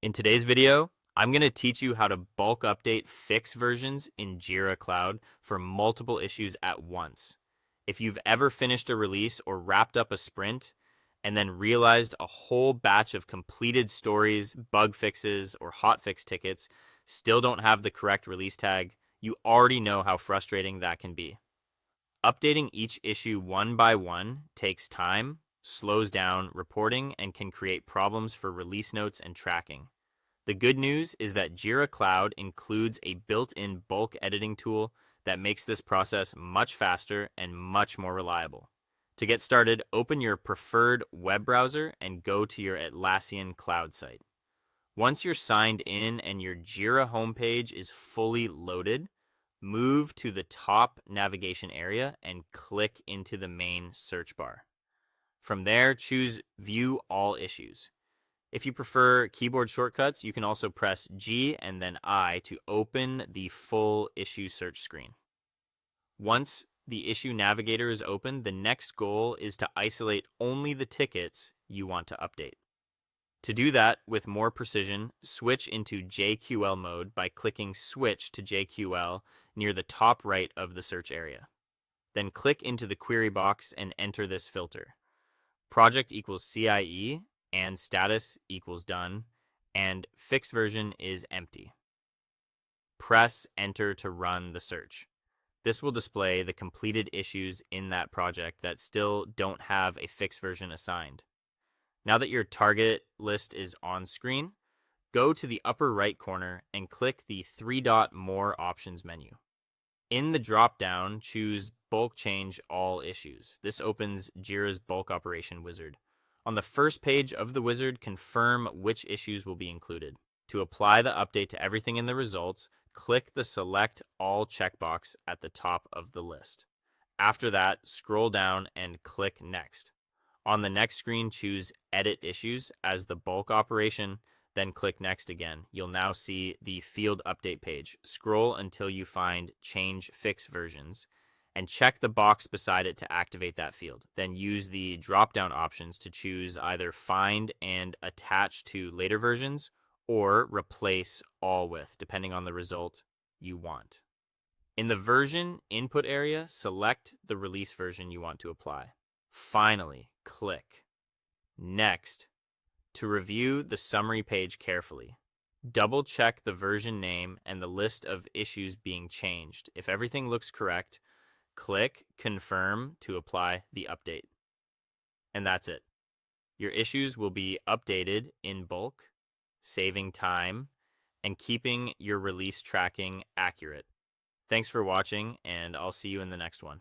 In today's video, I'm going to teach you how to bulk update fix versions in Jira Cloud for multiple issues at once. If you've ever finished a release or wrapped up a sprint and then realized a whole batch of completed stories, bug fixes, or hotfix tickets still don't have the correct release tag, you already know how frustrating that can be. Updating each issue one by one takes time, slows down reporting, and can create problems for release notes and tracking. The good news is that Jira Cloud includes a built-in bulk editing tool that makes this process much faster and much more reliable. To get started, open your preferred web browser and go to your Atlassian Cloud site. Once you're signed in and your Jira homepage is fully loaded, move to the top navigation area and click into the main search bar. From there, choose View All Issues. If you prefer keyboard shortcuts, you can also press G and then I to open the full issue search screen. Once the issue navigator is open, the next goal is to isolate only the tickets you want to update. To do that with more precision, switch into JQL mode by clicking Switch to JQL near the top right of the search area. Then click into the query box and enter this filter. Project equals CIE and status equals done, and fix version is empty. Press enter to run the search. This will display the completed issues in that project that still don't have a fix version assigned. Now that your target list is on screen, go to the upper right corner and click the three-dot More Options menu. In the drop-down, choose Bulk Change All Issues. This opens Jira's bulk operation wizard. On the first page of the wizard, confirm which issues will be included. To apply the update to everything in the results, click the Select All checkbox at the top of the list. After that, scroll down and click Next. On the next screen, choose Edit Issues as the bulk operation, then click Next again. You'll now see the field update page. Scroll until you find Change Fix Versions, and check the box beside it to activate that field. Then use the drop-down options to choose either Find and Attach to later versions or Replace all with, depending on the result you want. In the version input area, select the release version you want to apply. Finally, click Next to review the summary page carefully. Double-check the version name and the list of issues being changed. If everything looks correct, click Confirm to apply the update. And that's it. Your issues will be updated in bulk, saving time, and keeping your release tracking accurate. Thanks for watching, and I'll see you in the next one.